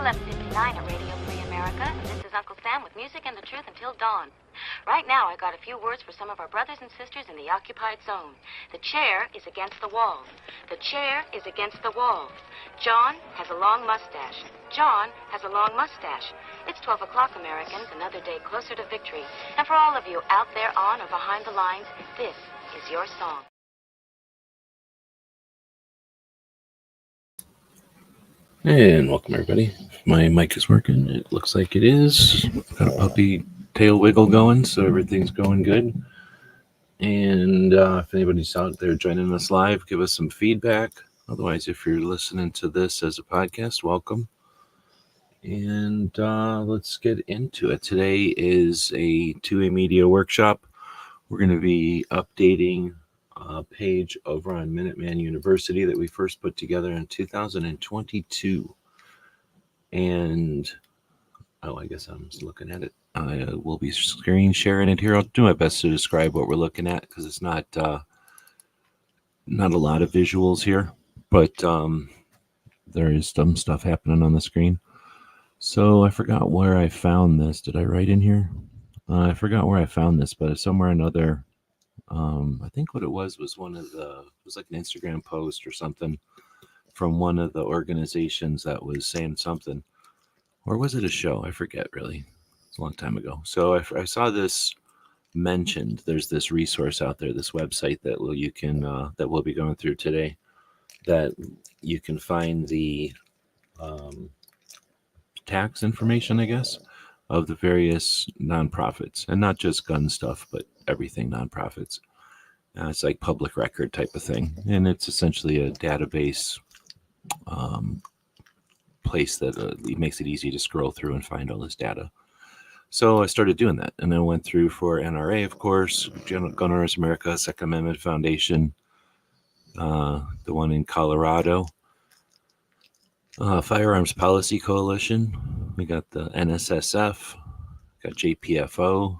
11:59 at Radio Free America, and this is Uncle Sam with music and the truth until dawn. Right now, I got a few words for some of our brothers and sisters in the occupied zone. The chair is against the wall. The chair is against the wall. John has a long mustache. John has a long mustache. It's 12 o'clock, Americans, another day closer to victory. And for all of you out there on or behind the lines, this is your song. And welcome, everybody. If my mic is working, it looks like it is. Got a puppy tail wiggle going, so everything's going good. And if anybody's out there joining us live, give us some feedback. Otherwise, if you're listening to this as a podcast, welcome. And let's get into it. Today is a 2A Media workshop. We're going to be updating a page over on Minuteman University that we first put together in 2022. And, I guess I'm just looking at it. I will be screen sharing it here. I'll do my best to describe what we're looking at because it's not a lot of visuals here, but there is some stuff happening on the screen. So I forgot where I found this. Did I write in here? I forgot where I found this, but somewhere or another, I think what it was it was like an Instagram post or something from one of the organizations that was saying something. Or was it a show? I forget, really. It's a long time ago. So I saw this mentioned. There's this resource out there, this website that we'll be going through today, that you can find the tax information, I guess, of the various nonprofits, and not just gun stuff, but everything nonprofits. It's like public record type of thing, and it's essentially a database place that it makes it easy to scroll through and find all this data. So I started doing that, and I went through for NRA, of course, Gun Owners America, Second Amendment Foundation, the one in Colorado, Firearms Policy Coalition. We got the NSSF, got JPFO,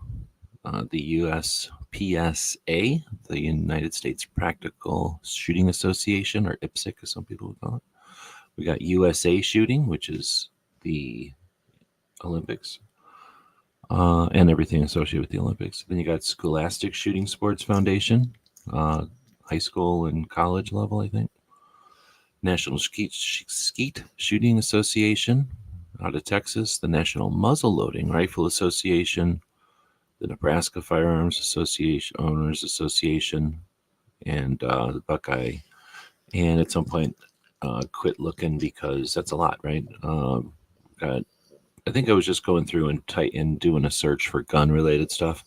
the USPSA, the United States Practical Shooting Association, or IPSC, as some people would call it. We got USA Shooting, which is the Olympics, and everything associated with the Olympics. Then you got Scholastic Shooting Sports Foundation, high school and college level, I think. National Skeet Shooting Association out of Texas, the National Muzzle Loading Rifle Association, the Nebraska Firearms Association, Owners Association, and the Buckeye. And at some point, quit looking because that's a lot, right? I think I was just going through and doing a search for gun-related stuff.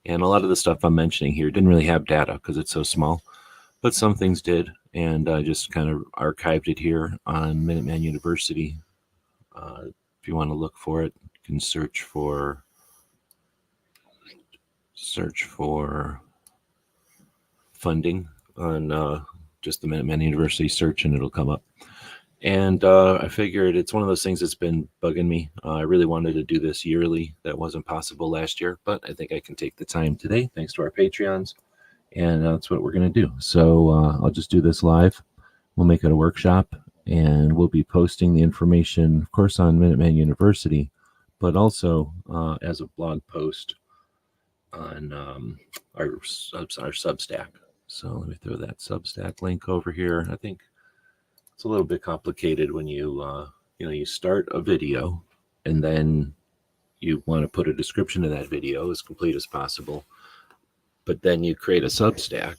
And a lot of the stuff I'm mentioning here didn't really have data because it's so small. But some things did, and I just kind of archived it here on Minuteman University. If you want to look for it, you can search for funding on just the Minuteman University search, and it'll come up. And I figured it's one of those things that's been bugging me. I really wanted to do this yearly. That wasn't possible last year, but I think I can take the time today, thanks to our Patreons. And that's what we're going to do. So I'll just do this live. We'll make it a workshop, and we'll be posting the information, of course, on Minuteman University, but also as a blog post on our Substack. So let me throw that Substack link over here. I think it's a little bit complicated when you start a video and then you want to put a description of that video as complete as possible. But then you create a Substack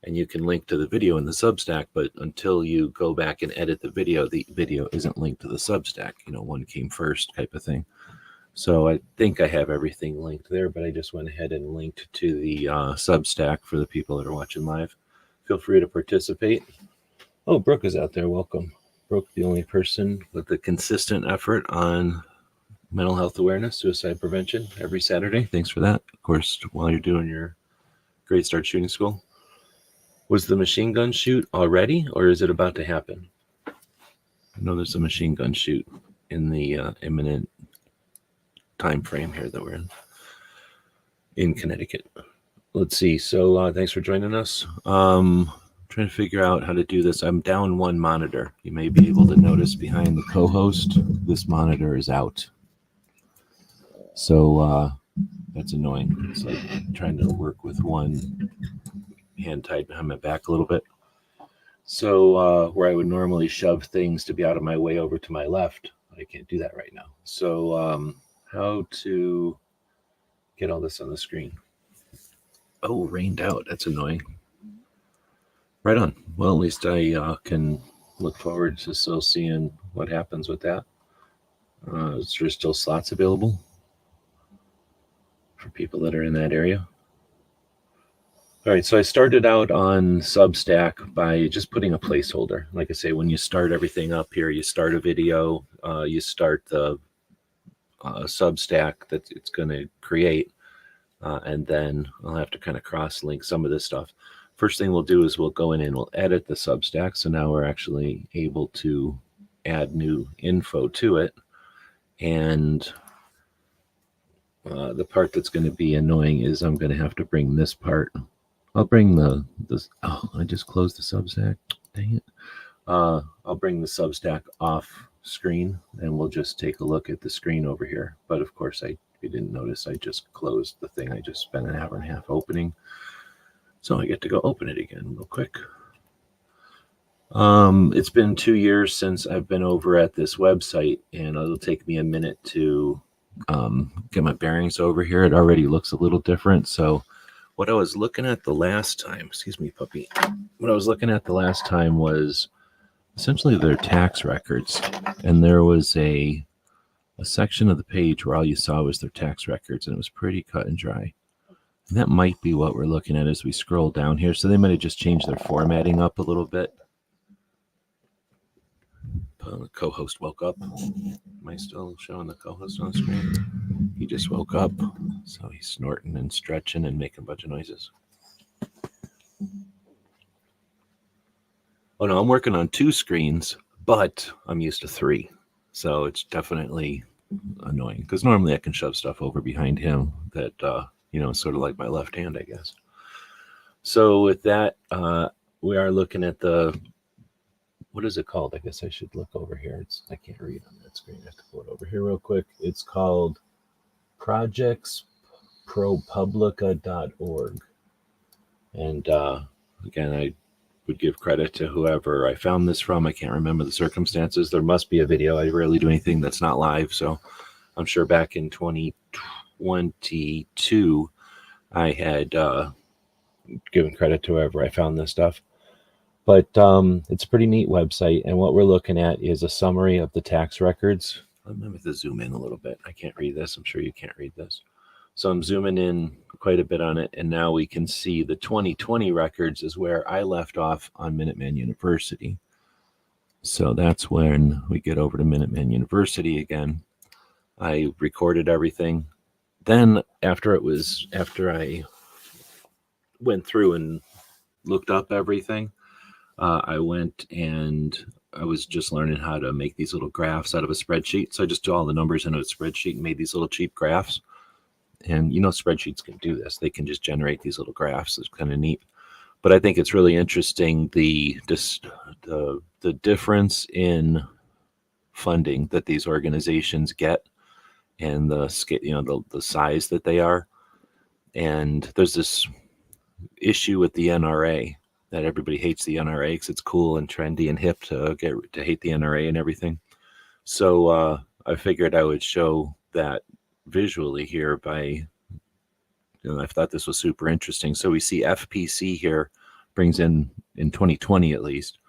and you can link to the video in the Substack, but until you go back and edit the video isn't linked to the Substack. One came first type of thing. So I think I have everything linked there, but I just went ahead and linked to the Substack for the people that are watching live. Feel free to participate. Oh, Brooke is out there. Welcome. Brooke, the only person with a consistent effort on mental health awareness, suicide prevention every Saturday. Thanks for that. Of course, while you're doing your Great Start Shooting School. Was the machine gun shoot already, or is it about to happen? I know there's a machine gun shoot in the imminent time frame here that we're in Connecticut. Let's see. So thanks for joining us. trying to figure out how to do this. I'm down one monitor. You may be able to notice behind the co-host, this monitor is out. So that's annoying. It's like trying to work with one hand tied behind my back a little bit. So where I would normally shove things to be out of my way over to my left, I can't do that right now. So how to get all this on the screen? Oh, rained out. That's annoying. Right on. Well, at least I can look forward to still seeing what happens with that. Is there still slots available for people that are in that area? All right, so I started out on Substack by just putting a placeholder. Like I say, when you start everything up here, you start a video, you start the Substack that it's going to create, and then I'll have to kind of cross-link some of this stuff. First thing we'll do is we'll go in and we'll edit the Substack, so now we're actually able to add new info to it. And the part that's going to be annoying is I'm going to have to bring this part. I'll bring this. Oh, I just closed the Substack. Dang it. I'll bring the Substack off screen and we'll just take a look at the screen over here. But of course, if you didn't notice, I just closed the thing. I just spent an hour and a half opening. So I get to go open it again real quick. It's been 2 years since I've been over at this website, and it'll take me a minute to get my bearings over here. It already looks a little different. So what I was looking at the last time, excuse me, puppy. What I was looking at the last time was essentially their tax records. And there was a section of the page where all you saw was their tax records, and it was pretty cut and dry. And that might be what we're looking at as we scroll down here. So they might have just changed their formatting up a little bit. The co-host woke up. Am I still showing the co-host on the screen? He just woke up, so he's snorting and stretching and making a bunch of noises. Oh no, I'm working on 2 screens, but I'm used to 3. So it's definitely annoying because normally I can shove stuff over behind him that, sort of like my left hand, I guess. So with that, we are looking at what is it called? I guess I should look over here. I can't read on that screen. I have to pull it over here real quick. It's called projectspropublica.org. And again, I would give credit to whoever I found this from. I can't remember the circumstances. There must be a video. I rarely do anything that's not live. So I'm sure back in 2022, I had given credit to whoever I found this stuff. But it's a pretty neat website, and what we're looking at is a summary of the tax records. I'm going to zoom in a little bit. I can't read this. I'm sure you can't read this. So I'm zooming in quite a bit on it, and now we can see the 2020 records is where I left off on Minuteman University. So that's when we get over to Minuteman University again. I recorded everything. Then after I went through and looked up everything, I went and I was just learning how to make these little graphs out of a spreadsheet. So I just do all the numbers into a spreadsheet and made these little cheap graphs. And spreadsheets can do this. They can just generate these little graphs. It's kind of neat. But I think it's really interesting the difference in funding that these organizations get and the size that they are. And there's this issue with the NRA. That everybody hates the NRA because it's cool and trendy and hip to hate the NRA and everything. So I figured I would show that visually here by, I thought this was super interesting. So we see FPC here brings in 2020 at least,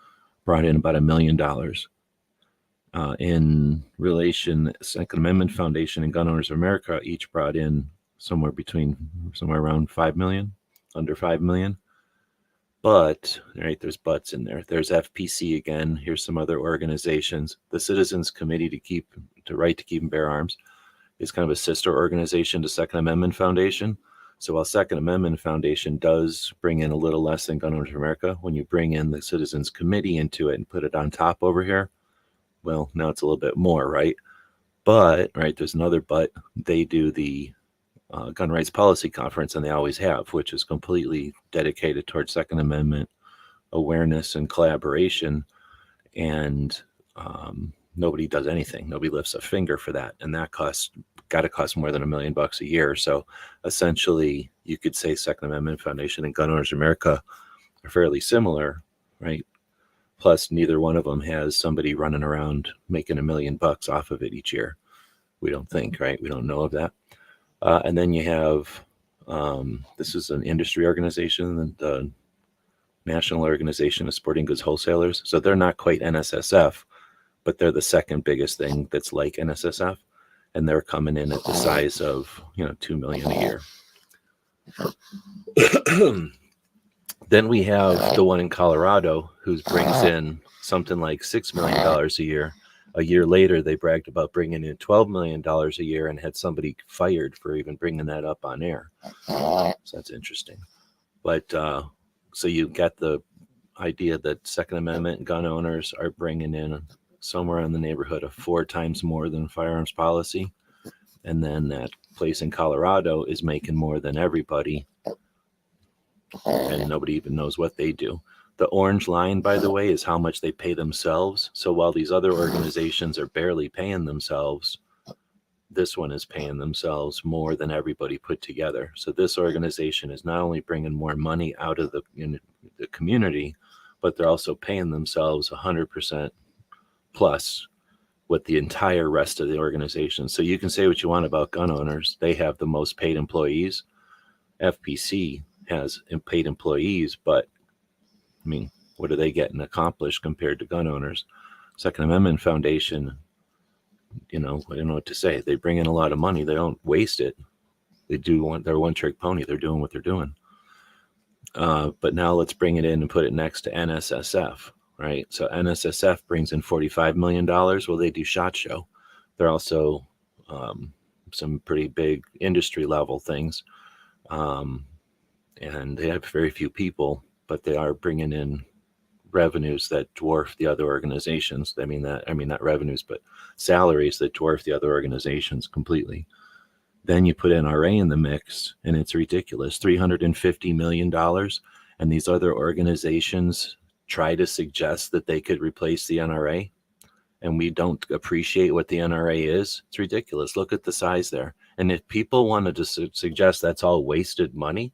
brought in about $1 million. In relation, Second Amendment Foundation and Gun Owners of America each brought in somewhere around 5 million, under 5 million. But, right, there's buts in there. There's FPC again. Here's some other organizations. The Citizens Committee to Right to Keep and Bear Arms is kind of a sister organization to Second Amendment Foundation. So while Second Amendment Foundation does bring in a little less than Gun Owners of America, when you bring in the Citizens Committee into it and put it on top over here, well, now it's a little bit more, right? But, right, there's another but. They do the Gun Rights Policy Conference, and they always have, which is completely dedicated towards Second Amendment awareness and collaboration, and nobody does anything. Nobody lifts a finger for that, and that got to cost more than $1 million a year. So essentially, you could say Second Amendment Foundation and Gun Owners America are fairly similar, right? Plus, neither one of them has somebody running around making $1 million off of it each year. We don't think, right? We don't know of that. And then you have, this is an industry organization, the National Organization of Sporting Goods Wholesalers. So they're not quite NSSF, but they're the second biggest thing that's like NSSF. And they're coming in at the size of, $2 million a year. Then we have the one in Colorado who brings in something like $6 million a year. A year later, they bragged about bringing in $12 million a year and had somebody fired for even bringing that up on air. So that's interesting. But so you get the idea that Second Amendment gun owners are bringing in somewhere in the neighborhood of 4 times more than firearms policy. And then that place in Colorado is making more than everybody. And nobody even knows what they do. The orange line, by the way, is how much they pay themselves. So while these other organizations are barely paying themselves, this one is paying themselves more than everybody put together. So this organization is not only bringing more money out of the community, but they're also paying themselves 100% plus with the entire rest of the organization. So you can say what you want about gun owners. They have the most paid employees. FPC has paid employees, but I mean, what are they getting accomplished compared to gun owners? Second Amendment Foundation, I don't know what to say. They bring in a lot of money. They don't waste it. They're one trick pony. They're doing what they're doing. But now let's bring it in and put it next to NSSF, right? So NSSF brings in $45 million. Well, they do SHOT Show. They're also some pretty big industry level things. And they have very few people, but they are bringing in revenues that dwarf the other organizations. I mean, not revenues, but salaries that dwarf the other organizations completely. Then you put NRA in the mix, and it's ridiculous, $350 million. And these other organizations try to suggest that they could replace the NRA, and we don't appreciate what the NRA is. It's ridiculous. Look at the size there. And if people wanted to suggest that's all wasted money,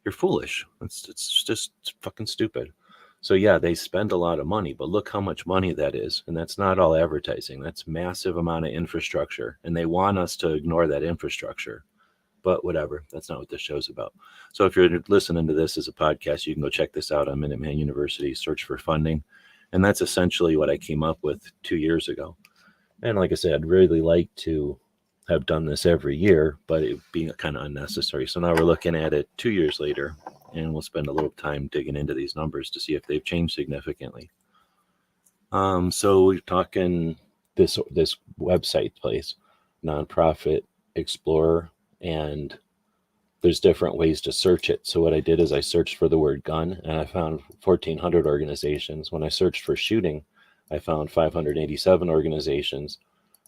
you're foolish. It's just fucking stupid. So yeah, they spend a lot of money, but look how much money that is. And that's not all advertising. That's massive amount of infrastructure. And they want us to ignore that infrastructure. But whatever, that's not what this show's about. So if you're listening to this as a podcast, you can go check this out on Minuteman University, search for funding. And that's essentially what I came up with 2 years ago. And like I said, I'd really like to have done this every year, but it being kind of unnecessary. So now we're looking at it 2 years later, and we'll spend a little time digging into these numbers to see if they've changed significantly. So we're talking this website place, Nonprofit Explorer, and there's different ways to search it. So what I did is I searched for the word gun, and I found 1,400 organizations. When I searched for shooting, I found 587 organizations.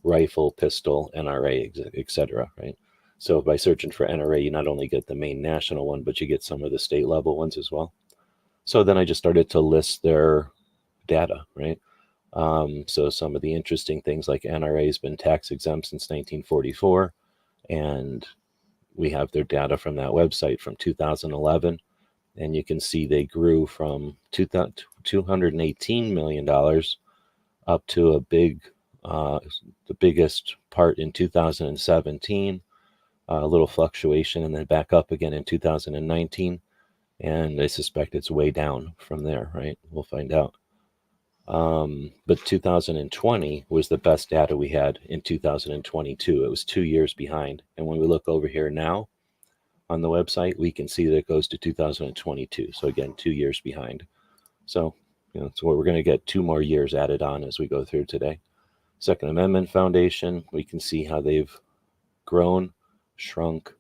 Rifle, pistol, NRA, etc. Right? So by searching for NRA, you not only get the main national one, but you get some of the state level ones as well. So then I just started to list their data, right? So some of the interesting things like NRA has been tax exempt since 1944, and we have their data from that website from 2011, and you can see they grew from $218 million up to the biggest part in 2017, a little fluctuation, and then back up again in 2019. And I suspect it's way down from there, right? We'll find out. But 2020 was the best data we had in 2022. It was 2 years behind. And when we look over here now on the website, we can see that it goes to 2022. So again, 2 years behind. So, so we're going to get 2 more years added on as we go through today. Second Amendment Foundation, we can see how they've grown, shrunk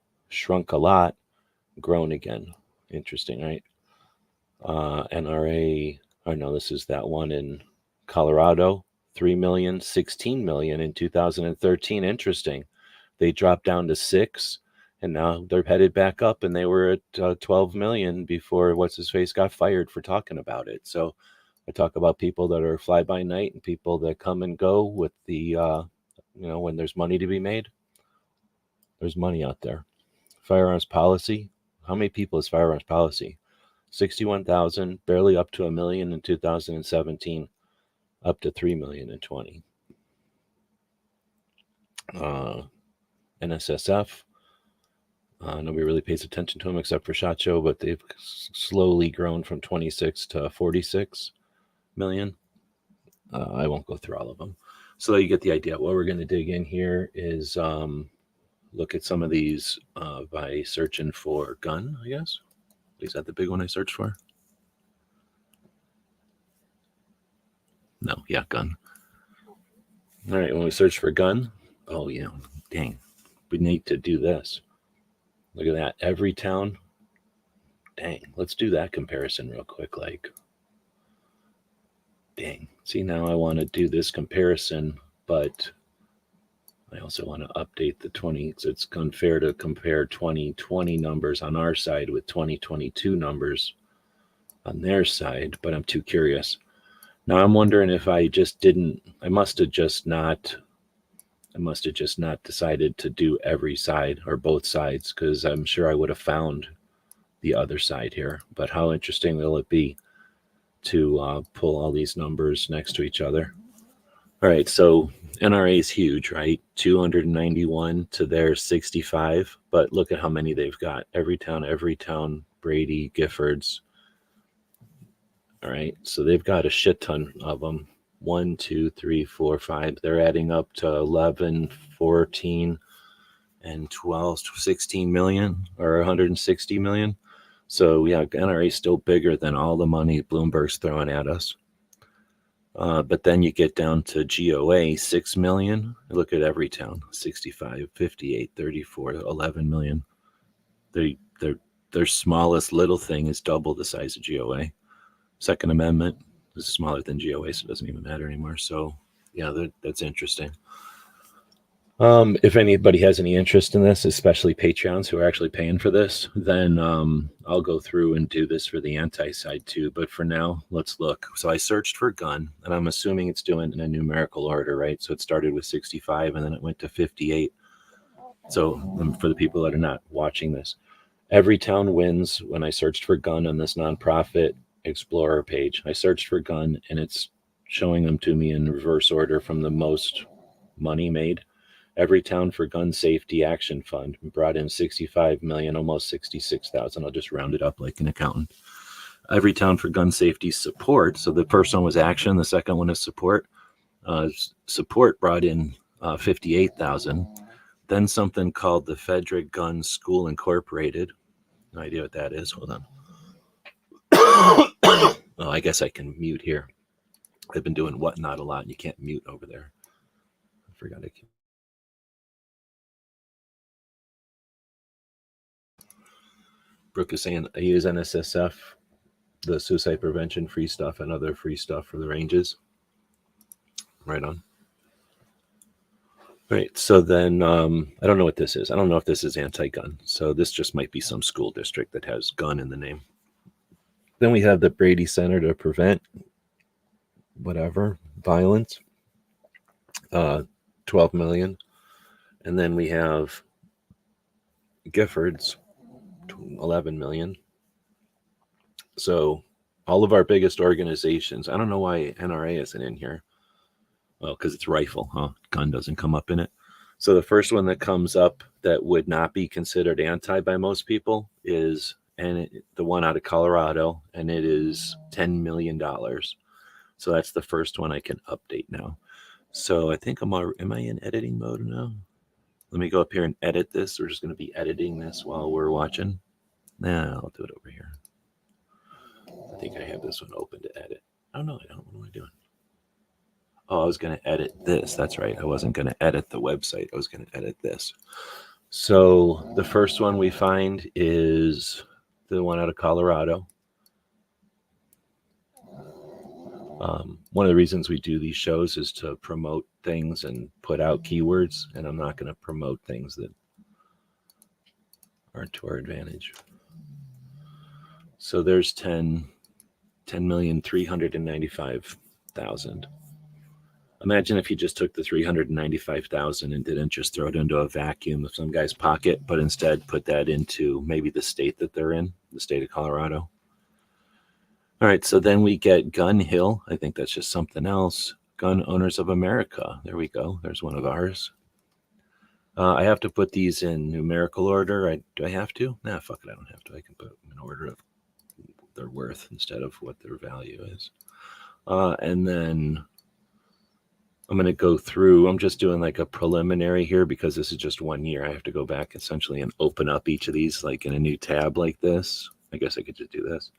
a lot, grown again. Interesting, right? NRA, this is that one in Colorado, 3 million, 16 million in 2013. Interesting. They dropped down to 6, And now they're headed back up, and they were at 12 million before what's his face got fired for talking about it. So I talk about people that are fly by night and people that come and go with the when there's money to be made. There's money out there. Firearms policy. How many people is firearms policy? 61,000, barely up to 1 million in 2017, up to 3 million in 20. NSSF. Nobody really pays attention to them except for SHOT Show, but they've slowly grown from 26 to 46 million. I won't go through all of them. So you get the idea. What we're going to dig in here is look at some of these by searching for gun, I guess. Is that the big one I searched for? No, yeah, gun. All right, when we search for gun, oh, yeah, dang, we need to do this. Look at that. Every town. Dang, let's do that comparison real quick. Like, dang. See, now I want to do this comparison, but I also want to update the 20. So it's unfair to compare 2020 numbers on our side with 2022 numbers on their side, but I'm too curious. Now I'm wondering if I must have just not decided to do every side or both sides, because I'm sure I would have found the other side here. But how interesting will it be to pull all these numbers next to each other? All right, so NRA is huge, right? 291 to their 65, but look at how many they've got. Every town, Brady, Giffords. All right, so they've got a shit ton of them. 1, 2, 3, 4, 5. They're adding up to 11, 14, and 12, 16 million or 160 million. So yeah, NRA is still bigger than all the money Bloomberg's throwing at us. But then you get down to GOA, 6 million. Look at every town, 65, 58, 34, 11 million. Their smallest little thing is double the size of GOA. Second Amendment is smaller than GOA, so it doesn't even matter anymore. So yeah, that's interesting. If anybody has any interest in this, especially Patreons who are actually paying for this, then I'll go through and do this for the anti-side too. But for now, let's look. So I searched for gun, and I'm assuming it's doing in a numerical order, right? So it started with 65, and then it went to 58. So for the people that are not watching this, every town wins. When I searched for gun on this nonprofit Explorer page, I searched for gun, and it's showing them to me in reverse order from the most money made. Every town for gun safety action fund brought in 65 million, almost 66,000. I'll just round it up like an accountant. Every town for gun safety support. So the first one was action. The second one is support. Support brought in 58,000. Then something called the Frederick Gun School Incorporated. No idea what that is. Hold on. Oh, I guess I can mute here. I've been doing whatnot a lot, and you can't mute over there. I forgot I can. Brooke is saying I use NSSF, the suicide prevention free stuff, and other free stuff for the ranges. Right on. Right. So then I don't know what this is. I don't know if this is anti-gun. So this just might be some school district that has gun in the name. Then we have the Brady Center to prevent whatever violence, 12 million. And then we have Giffords, 11 million. So all of our biggest organizations, I don't know why NRA isn't in here. Well, because it's rifle, huh? Gun doesn't come up in it. So the first one that comes up that would not be considered anti by most people is the one out of Colorado, and it is $10 million. So that's the first one I can update now. So I think am I in editing mode now? Let me go up here and edit this. We're just going to be editing this while we're watching. Nah, I'll do it over here. I think I have this one open to edit. Oh, no, I don't. What am I doing? Oh, I was going to edit this. That's right. I wasn't going to edit the website. I was going to edit this. So the first one we find is the one out of Colorado. One of the reasons we do these shows is to promote things and put out keywords, and I'm not going to promote things that aren't to our advantage. So there's 10,395,000. Imagine if you just took the 395,000 and didn't just throw it into a vacuum of some guy's pocket, but instead put that into maybe the state that they're in, the state of Colorado. All right, so then we get Gun Hill. I think that's just something else. Gun Owners of America. There we go. There's one of ours. I have to put these in numerical order. Do I have to? Nah, fuck it. I don't have to. I can put them in order of their worth instead of what their value is. And then I'm going to go through. I'm just doing like a preliminary here because this is just 1 year. I have to go back essentially and open up each of these like in a new tab like this. I guess I could just do this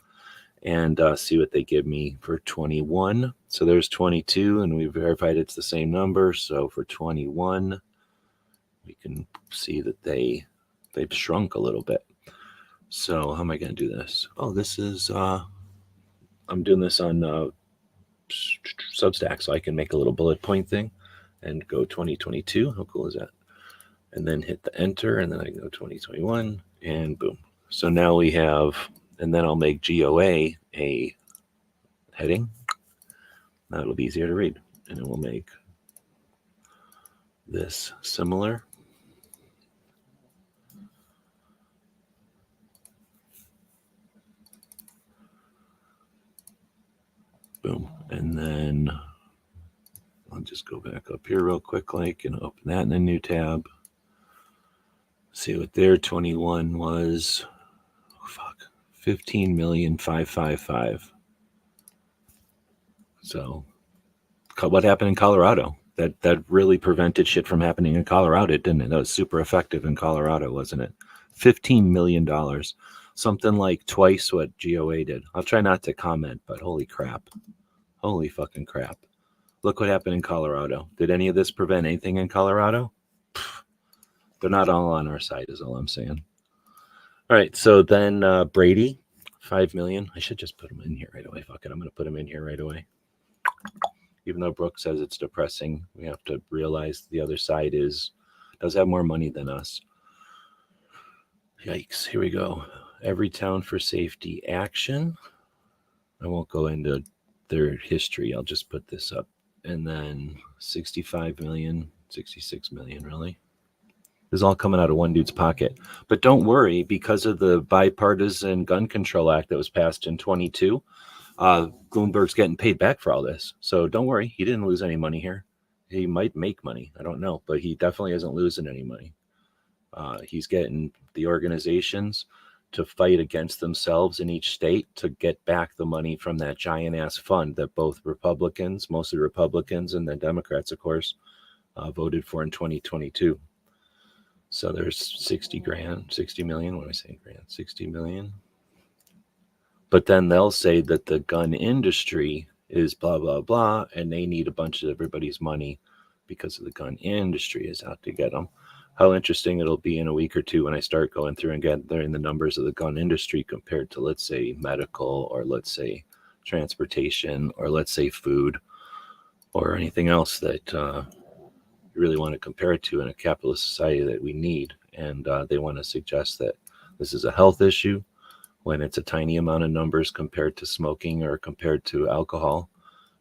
and see what they give me for 21. So there's 22, and we verified it's the same number. So for 21, we can see that they've shrunk a little bit. So how am I going to do this? Oh, this is I'm doing this on Substack, so I can make a little bullet point thing and go 2022. How cool is that? And then hit the enter, and then I can go 2021, and boom. So now we have, and then I'll make GOA a heading. That'll be easier to read. And then we'll make this similar. Boom. And then I'll just go back up here real quick, like, and open that in a new tab. See what their 21 was. Oh, fuck. 15,555,000. So what happened in Colorado? That really prevented shit from happening in Colorado, didn't it? That was super effective in Colorado, wasn't it? $15 million. Something like twice what GOA did. I'll try not to comment, but holy crap. Holy fucking crap. Look what happened in Colorado. Did any of this prevent anything in Colorado? Pfft. They're not all on our side is all I'm saying. All right, so then Brady, 5 million. I should just put him in here right away. Fuck it, I'm going to put him in here right away. Even though Brooke says it's depressing, we have to realize the other side does have more money than us. Yikes, here we go. Every Town for Safety Action. I won't go into their history. I'll just put this up. And then 65 million, 66 million, really. This is all coming out of one dude's pocket. But don't worry, because of the Bipartisan Gun Control Act that was passed in 22, Bloomberg's getting paid back for all this. So don't worry, he didn't lose any money here. He might make money. I don't know, but he definitely isn't losing any money. He's getting the organizations to fight against themselves in each state to get back the money from that giant ass fund that both Republicans, mostly Republicans, and then Democrats, of course, voted for in 2022. So there's 60 million. What am I saying? 60 million. But then they'll say that the gun industry is blah, blah, blah, and they need a bunch of everybody's money because of the gun industry is out to get them. How interesting it'll be in a week or two when I start going through and gathering the numbers of the gun industry compared to, let's say, medical, or let's say transportation, or let's say food, or anything else that you really want to compare it to in a capitalist society that we need. And they want to suggest that this is a health issue when it's a tiny amount of numbers compared to smoking or compared to alcohol.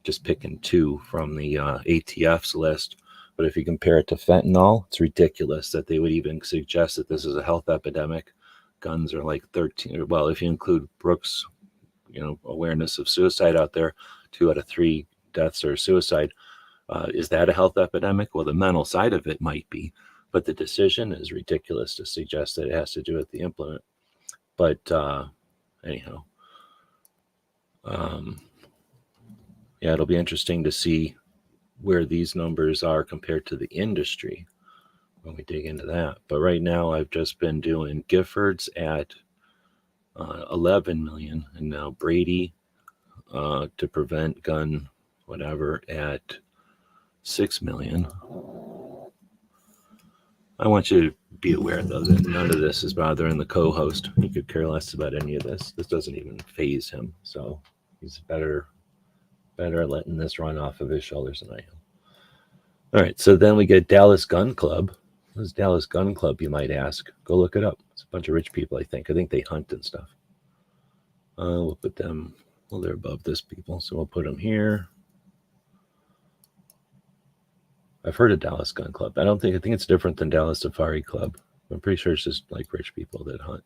Just picking two from the ATF's list. But if you compare it to fentanyl, it's ridiculous that they would even suggest that this is a health epidemic. Guns are like 13. Well, if you include Brooks, awareness of suicide out there, 2 out of 3 deaths are suicide. Is that a health epidemic? Well, the mental side of it might be, but the decision is ridiculous to suggest that it has to do with the implement. But anyhow, it'll be interesting to see where these numbers are compared to the industry when we dig into that. But right now I've just been doing Giffords at 11 million, and now Brady to prevent gun whatever at 6 million. I want you to be aware, though, that none of this is bothering the co-host. He could care less about any of this. This doesn't even faze him. So he's better letting this run off of his shoulders than I am. All right, so then we get Dallas Gun Club. What is Dallas Gun Club, you might ask? Go look it up. It's a bunch of rich people, I think. I think they hunt and stuff. We'll put them, well, they're above this people, so we'll put them here. I've heard of Dallas Gun Club. I think it's different than Dallas Safari Club. I'm pretty sure it's just like rich people that hunt.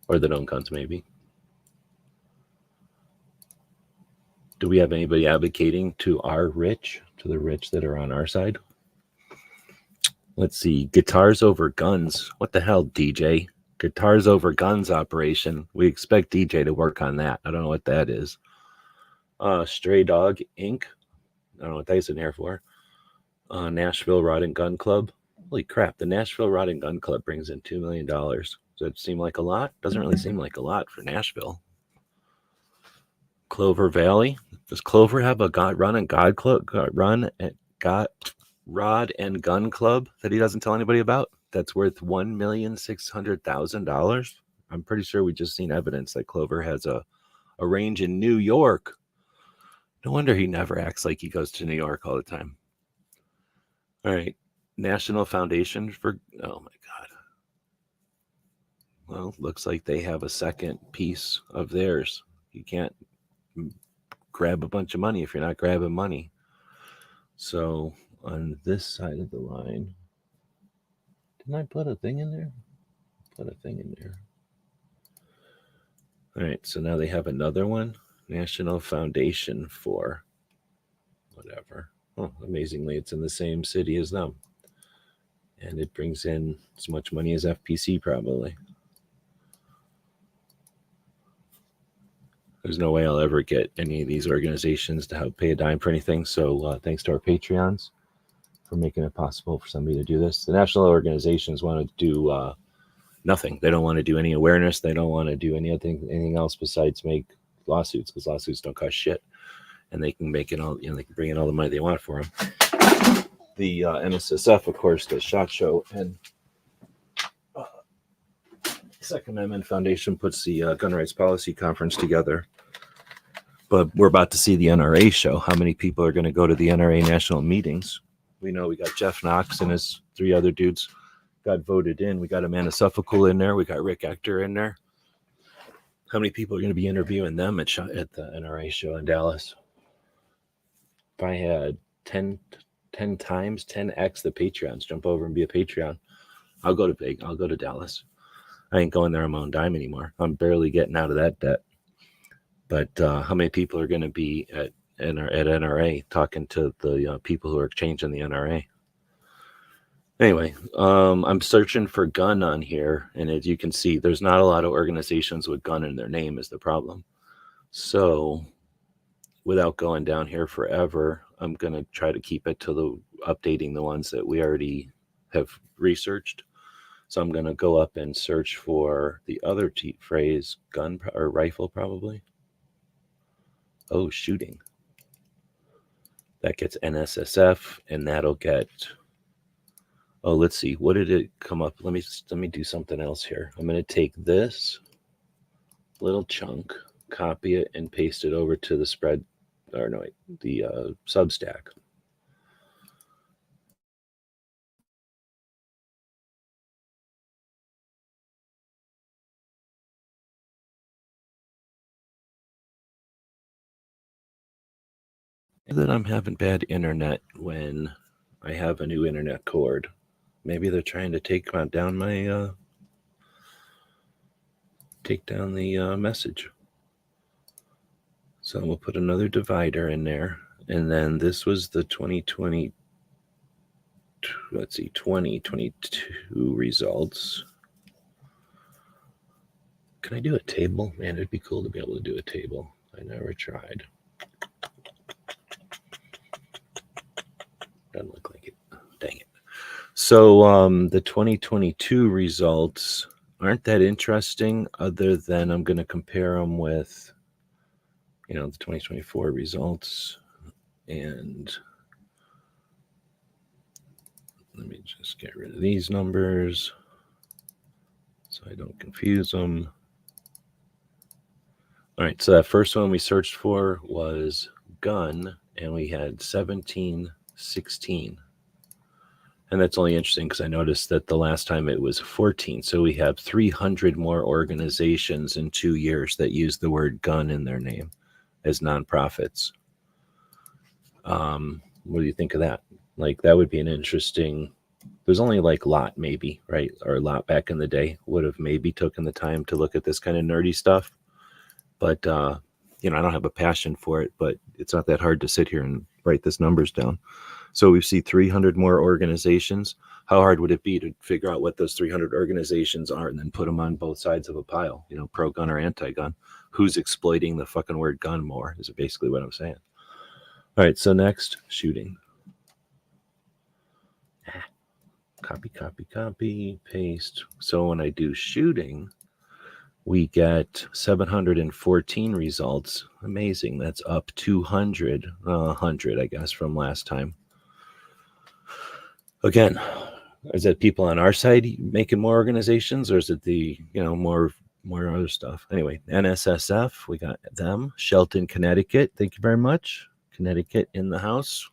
Or that own guns, maybe. Do we have anybody advocating to the rich that are on our side? Let's see. Guitars over guns. What the hell, DJ? Guitars over guns operation. We expect DJ to work on that. I don't know what that is. Stray Dog Inc. I don't know what that's in there for. Nashville Rod and Gun Club. Holy crap. The Nashville Rod and Gun Club brings in $2 million. Does that seem like a lot? Doesn't really seem like a lot for Nashville. Clover Valley. Does Clover have a rod and gun club that he doesn't tell anybody about? That's worth $1,600,000. I'm pretty sure we just seen evidence that Clover has a range in New York. No wonder he never acts like he goes to New York all the time. All right. National Foundation for, oh my God. Well, looks like they have a second piece of theirs. You can't grab a bunch of money if you're not grabbing money. So on this side of the line, didn't I put a thing in there? Put a thing in there. All right, so now they have another one, National Foundation for whatever. Oh, amazingly, it's in the same city as them. And it brings in as much money as FPC probably. There's no way I'll ever get any of these organizations to help pay a dime for anything. So thanks to our Patreons for making it possible for somebody to do this. The national organizations want to do nothing. They don't want to do any awareness. They don't want to do anything else besides make lawsuits, because lawsuits don't cost shit. And they can make it all, they can bring in all the money they want for them. The NSSF, of course, the SHOT Show, and Second Amendment Foundation puts the Gun Rights Policy Conference together. But we're about to see the NRA show. How many people are going to go to the NRA national meetings? We know we got Jeff Knox and his 3 other dudes got voted in. We got Amanda Suffolk in there. We got Rick Ector in there. How many people are going to be interviewing them at the NRA show in Dallas? If I had 10 times, 10x the Patreons, jump over and be a Patreon, I'll go to Dallas. I ain't going there on my own dime anymore. I'm barely getting out of that debt. But how many people are going to be at NRA talking to the people who are changing the NRA? Anyway, I'm searching for gun on here, and as you can see, there's not a lot of organizations with gun in their name is the problem. So without going down here forever, I'm going to try to keep it to updating the ones that we already have researched. So I'm going to go up and search for the other phrase, gun or rifle probably. Oh, shooting. That gets NSSF, and that'll get, oh, let's see. What did it come up? Let me do something else here. I'm going to take this little chunk, copy it, and paste it over to the Substack. That I'm having bad internet when I have a new internet cord. Maybe they're trying to take down the message. So we'll put another divider in there, and then this was the 2022 results. Can I do a table? Man, it'd be cool to be able to do a table. I never tried. Doesn't look like it. Dang it. So the 2022 results aren't that interesting, other than I'm going to compare them with, the 2024 results. And let me just get rid of these numbers so I don't confuse them. All right, so that first one we searched for was gun, and we had 1716. And that's only interesting because I noticed that the last time it was 14. So we have 300 more organizations in 2 years that use the word gun in their name as nonprofits. What do you think of that? Like, that would be an interesting. There's only like Lot, maybe, right? Or Lot back in the day would have maybe taken the time to look at this kind of nerdy stuff. But, I don't have a passion for it, but it's not that hard to sit here and write these numbers down. So we see 300 more organizations. How hard would it be to figure out what those 300 organizations are and then put them on both sides of a pile, pro-gun or anti-gun? Who's exploiting the fucking word gun more is basically what I'm saying. All right, so next, shooting. Copy, paste. So when I do shooting, we get 714 results. Amazing. That's up 200, 100, I guess, from last time. Again, is it people on our side making more organizations, or is it the, more other stuff? Anyway, NSSF, we got them. Shelton, Connecticut, thank you very much. Connecticut in the house.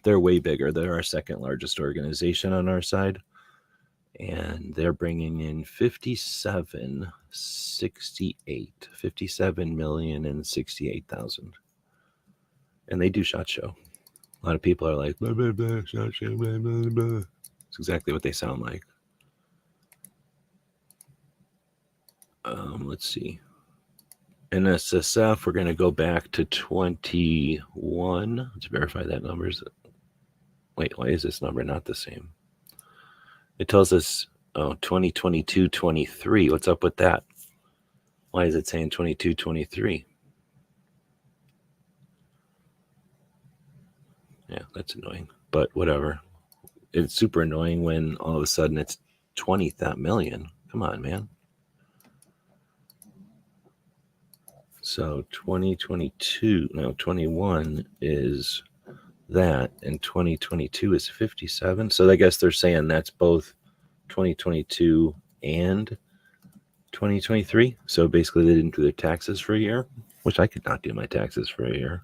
They're way bigger. They're our second largest organization on our side. And they're bringing in 57,068,000. And they do SHOT Show. A lot of people are like, blah, blah, blah, SHOT Show, blah, blah, blah. It's exactly what they sound like. Let's see. NSSF, we're going to go back to 21. Let's verify that number. Wait, why is this number not the same? It tells us, 2022, 23. What's up with that? Why is it saying 22, 23? Yeah, that's annoying, but whatever. It's super annoying when all of a sudden it's 20 million. Come on, man. So 21 is that, and 2022 is 57. So I guess they're saying that's both 2022 and 2023. So basically they didn't do their taxes for a year, which I could not do my taxes for a year.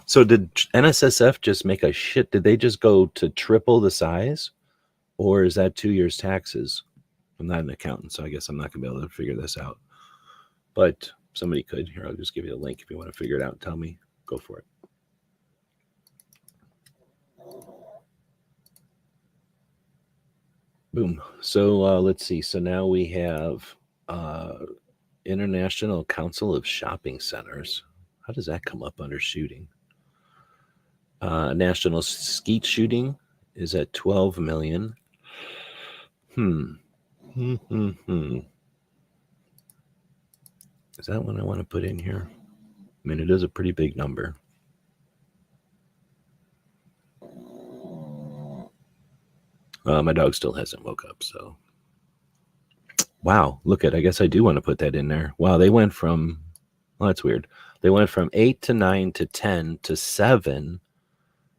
So did NSSF just make a shit? Did they just go to triple the size? Or is that 2 years taxes? I'm not an accountant, so I guess I'm not going to be able to figure this out. But somebody could. Here, I'll just give you a link if you want to figure it out. Tell me. Go for it. Boom. So let's see. So now we have International Council of Shopping Centers. How does that come up under shooting? National Skeet Shooting is at 12 million. Is that one I want to put in here? I mean, it is a pretty big number. My dog still hasn't woke up, so. Wow, look at, I guess I do want to put that in there. Wow, they went from, well, that's weird. They went from 8 to 9 to 10 to 7,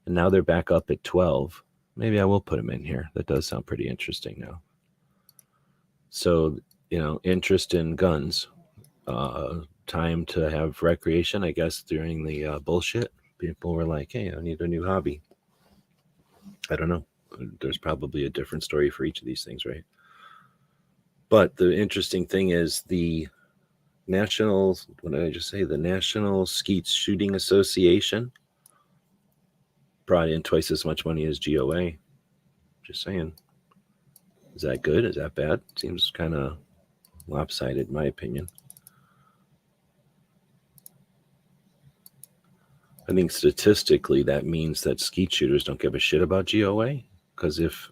and now they're back up at 12. Maybe I will put them in here. That does sound pretty interesting now. So, interest in guns. Time to have recreation, I guess, during the bullshit. People were like, hey, I need a new hobby. I don't know. There's probably a different story for each of these things, right? But the interesting thing is the National, what did I just say? The National Skeet Shooting Association brought in twice as much money as GOA. Just saying. Is that good? Is that bad? Seems kind of lopsided, in my opinion. I think statistically that means that skeet shooters don't give a shit about GOA, because if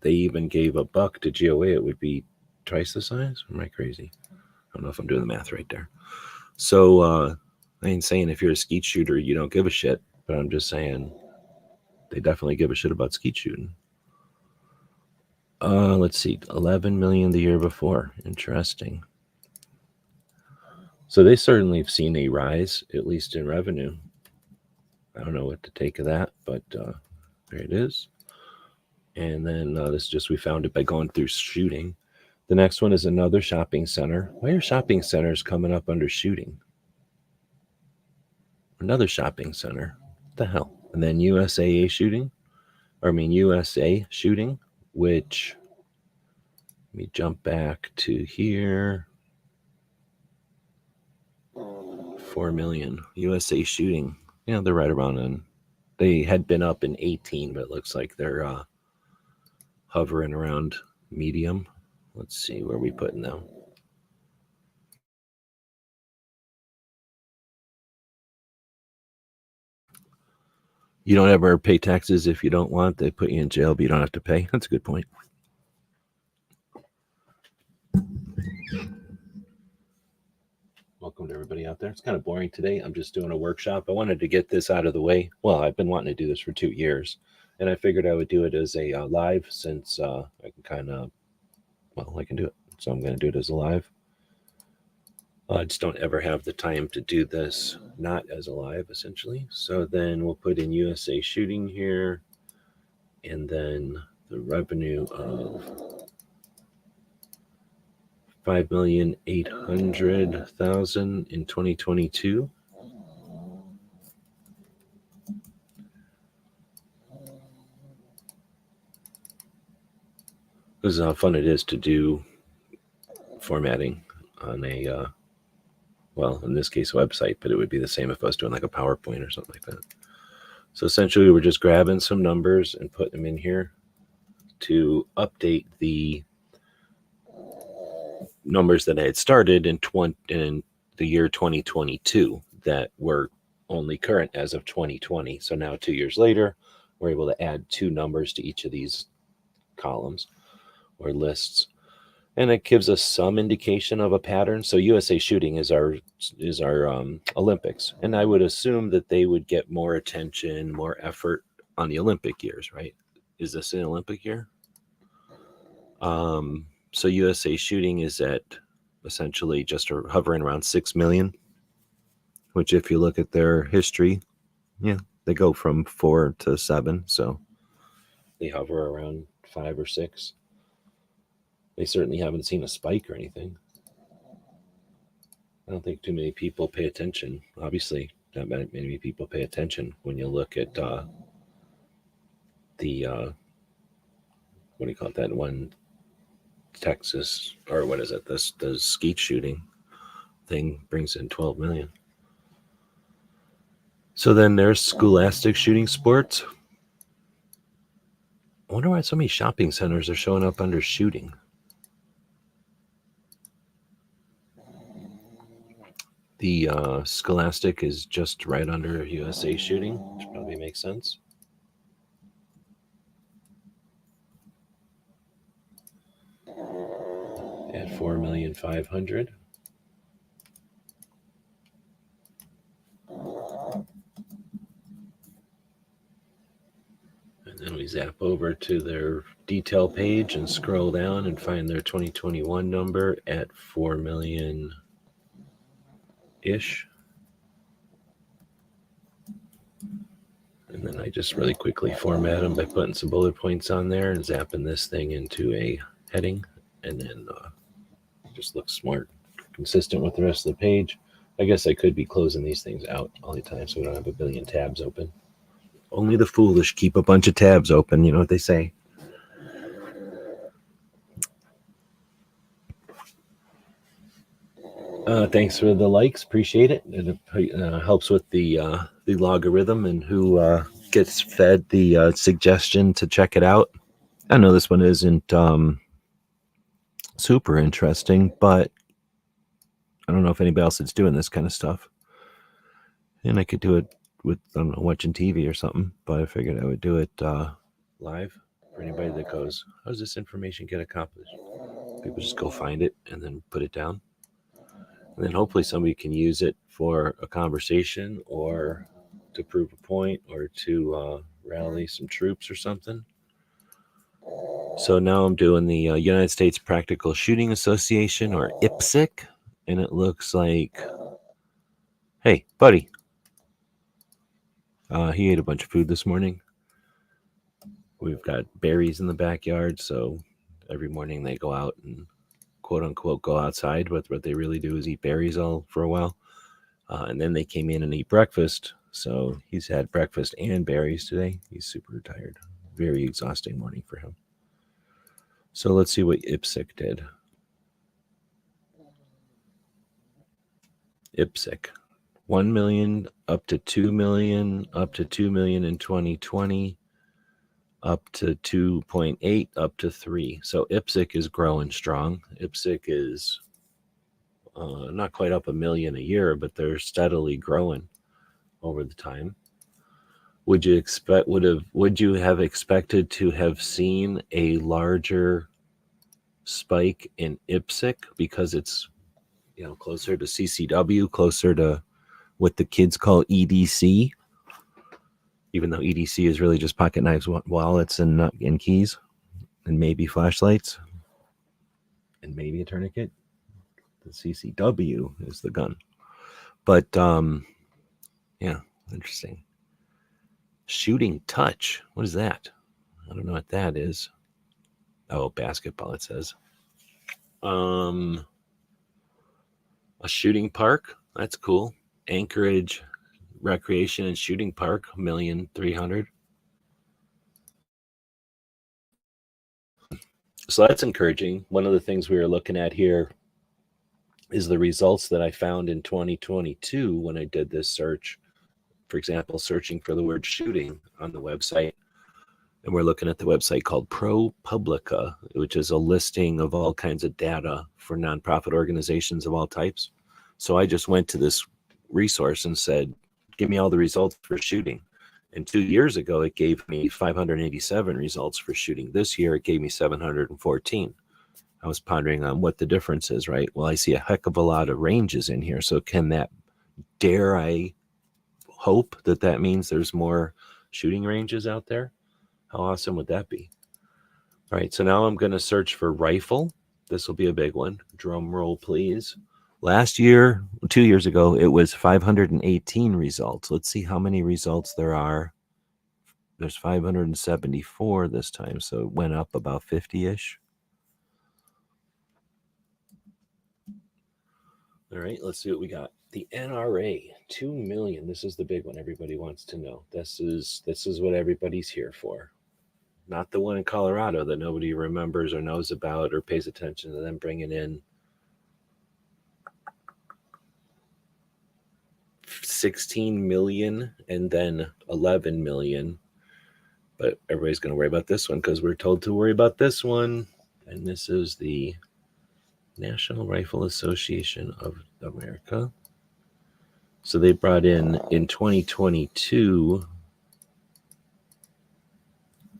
they even gave $1 to GOA, it would be twice the size. Am I crazy? I don't know if I'm doing the math right there. So I ain't saying if you're a skeet shooter you don't give a shit, but I'm just saying they definitely give a shit about skeet shooting. Let's see, 11 million the year before. Interesting. So they certainly have seen a rise, at least in revenue. I don't know what to take of that, but there it is. And then this is just, we found it by going through shooting. The next one is another shopping center. Why are shopping centers coming up under shooting? Another shopping center. What the hell? And then USA shooting, which, let me jump back to here. 4 million. USA shooting. Yeah, they're right around on. They had been up in 18, but it looks like they're hovering around medium. Let's see where we putting them. You don't ever pay taxes if you don't want. They put you in jail, but you don't have to pay. That's a good point. Welcome to everybody out there. It's kind of boring today. I'm just doing a workshop. I wanted to get this out of the way. Well, I've been wanting to do this for 2 years, and I figured I would do it as a live since I can kind of, well, I can do it. So I'm going to do it as a live. I just don't ever have the time to do this not as a live, essentially. So then we'll put in USA shooting here, and then the revenue of 5,800,000 in 2022. This is how fun it is to do formatting on a, well, in this case, website, but it would be the same if I was doing like a PowerPoint or something like that. So essentially, we're just grabbing some numbers and putting them in here to update the numbers that I had started in the year 2022 that were only current as of 2020. So now 2 years later, we're able to add 2 numbers to each of these columns or lists, and it gives us some indication of a pattern. So USA shooting is our Olympics, and I would assume that they would get more attention, more effort on the Olympic years, right? Is this an Olympic year? So USA shooting is at essentially just hovering around 6 million, which if you look at their history, yeah, they go from 4 to 7. So they hover around 5 or 6. They certainly haven't seen a spike or anything. I don't think too many people pay attention. Obviously, not many people pay attention when you look at the, what do you call it, that one Texas, or what is it? The skeet shooting thing brings in 12 million. So then there's scholastic shooting sports. I wonder why so many shopping centers are showing up under shooting. The scholastic is just right under USA shooting, which probably makes sense. At 4,500,000. And then we zap over to their detail page and scroll down and find their 2021 number at 4 million ish. And then I just really quickly format them by putting some bullet points on there and zapping this thing into a heading, and then just looks smart, consistent with the rest of the page. I guess I could be closing these things out all the time so we don't have a billion tabs open. Only the foolish keep a bunch of tabs open. You know what they say. Thanks for the likes. Appreciate it. It helps with the logarithm and who gets fed the suggestion to check it out. I know this one isn't super interesting, but I don't know if anybody else is doing this kind of stuff. And I could do it with, I don't know, watching TV or something, but I figured I would do it live for anybody that goes, how does this information get accomplished? People just go find it and then put it down. And then hopefully somebody can use it for a conversation or to prove a point or to rally some troops or something. So now I'm doing the United States Practical Shooting Association, or IPSC, and it looks like, hey, buddy, he ate a bunch of food this morning. We've got berries in the backyard, so every morning they go out and quote unquote go outside, but what they really do is eat berries all for a while. And then they came in and eat breakfast. So he's had breakfast and berries today. He's super tired. Very exhausting morning for him. So let's see what IPSC did. IPSC, 1 million up to 2 million, up to 2 million in 2020, up to 2.8, up to 3. So IPSC is growing strong. IPSC is not quite up 1 million a year, but they're steadily growing over the time. Would you have expected to have seen a larger spike in IPSC because it's closer to CCW, closer to what the kids call EDC, even though EDC is really just pocket knives, wallets, and keys, and maybe flashlights, and maybe a tourniquet. The CCW is the gun. But yeah, interesting. Shooting touch. What is that? I don't know what that is. Oh, basketball, it says. A shooting park. That's cool. Anchorage Recreation and Shooting Park, 1,300,000. So that's encouraging. One of the things we were looking at here is the results that I found in 2022 when I did this search. For example, searching for the word shooting on the website. And we're looking at the website called ProPublica, which is a listing of all kinds of data for nonprofit organizations of all types. So I just went to this resource and said, give me all the results for shooting. And 2 years ago, it gave me 587 results for shooting. This year, it gave me 714. I was pondering on what the difference is, right? Well, I see a heck of a lot of ranges in here. So dare I hope that means there's more shooting ranges out there? How awesome would that be? All right, so now I'm going to search for rifle. This will be a big one. Drum roll, please. Last year, 2 years ago, it was 518 results. Let's see how many results there are. There's 574 this time, so it went up about 50-ish. All right, let's see what we got. The NRA, 2 million. This is the big one everybody wants to know. This is what everybody's here for. Not the one in Colorado that nobody remembers or knows about or pays attention to them bringing in 16 million and then 11 million. But everybody's going to worry about this one because we're told to worry about this one. And this is the National Rifle Association of America. So they brought in 2022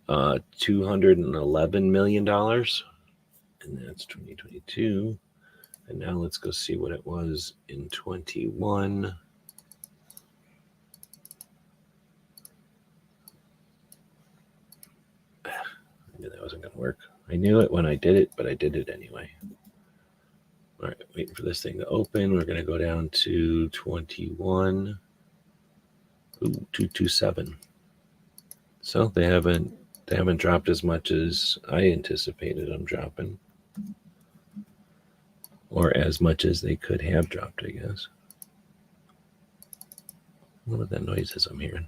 $211 million, and that's 2022. And now let's go see what it was in 21. I knew that wasn't going to work. I knew it when I did it, but I did it anyway. All right, waiting for this thing to open. We're going to go down to 21. Ooh, 227. So they haven't dropped as much as I anticipated them dropping, or as much as they could have dropped, I guess. What are the noises I'm hearing?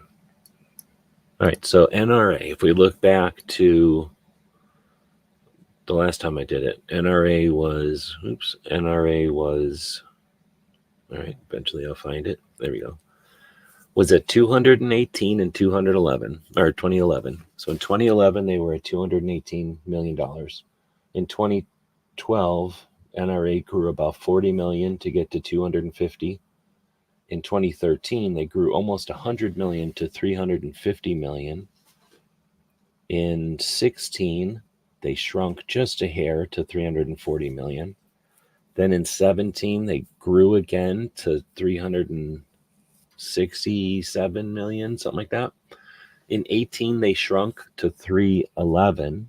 All right, so NRA, if we look back to the last time I did it, NRA was, all right, eventually I'll find it. There we go. Was at 218 and 211, or 2011. So in 2011, they were at $218 million. In 2012, NRA grew about 40 million to get to 250. In 2013, they grew almost 100 million to 350 million. In 16, they shrunk just a hair to 340 million. Then in 17, they grew again to 367 million, something like that. In 18, they shrunk to 311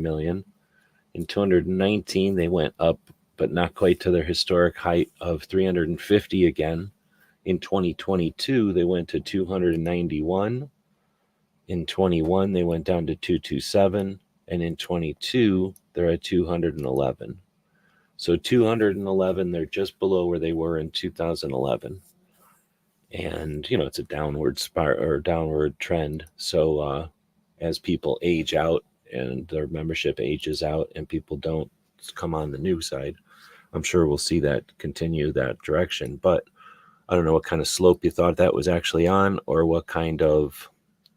million. In 219, they went up, but not quite to their historic height of 350 again. In 2022, they went to 291. In 21, they went down to 227. And in 22, they're at 211. So 211, they're just below where they were in 2011. And, it's a downward downward trend. So as people age out and their membership ages out and people don't come on the new side, I'm sure we'll see that continue that direction. But I don't know what kind of slope you thought that was actually on, or what kind of,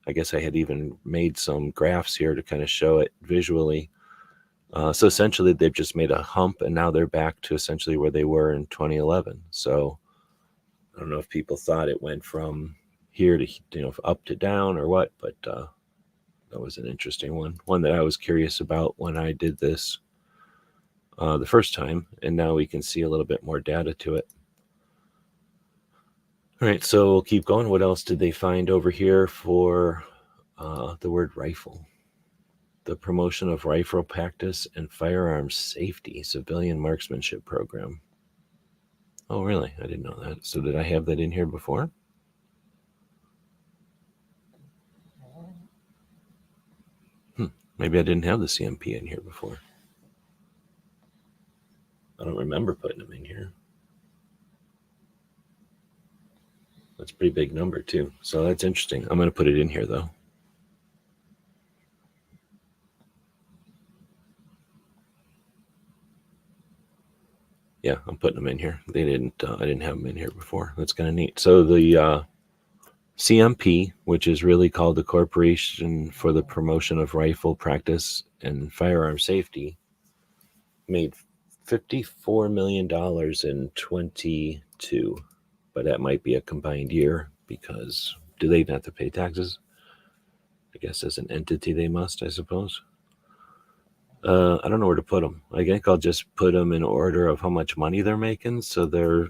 I guess I had even made some graphs here to kind of show it visually. So essentially they've just made a hump and now they're back to essentially where they were in 2011. So I don't know if people thought it went from here to, up to down or what, but that was an interesting one that I was curious about when I did this the first time, and now we can see a little bit more data to it. All right, so we'll keep going. What else did they find over here for the word rifle? The promotion of rifle practice and firearms safety civilian marksmanship program. Oh, really? I didn't know that. So did I have that in here before? Maybe I didn't have the CMP in here before. I don't remember putting them in here. That's a pretty big number too. So that's interesting. I'm going to put it in here though. Yeah, I'm putting them in here. I didn't have them in here before. That's kind of neat. So the CMP, which is really called the Corporation for the Promotion of Rifle Practice and Firearm Safety, made $54 million in 22, but that might be a combined year because do they have to pay taxes? I guess as an entity they must, I suppose. I don't know where to put them. I think I'll just put them in order of how much money they're making. So they're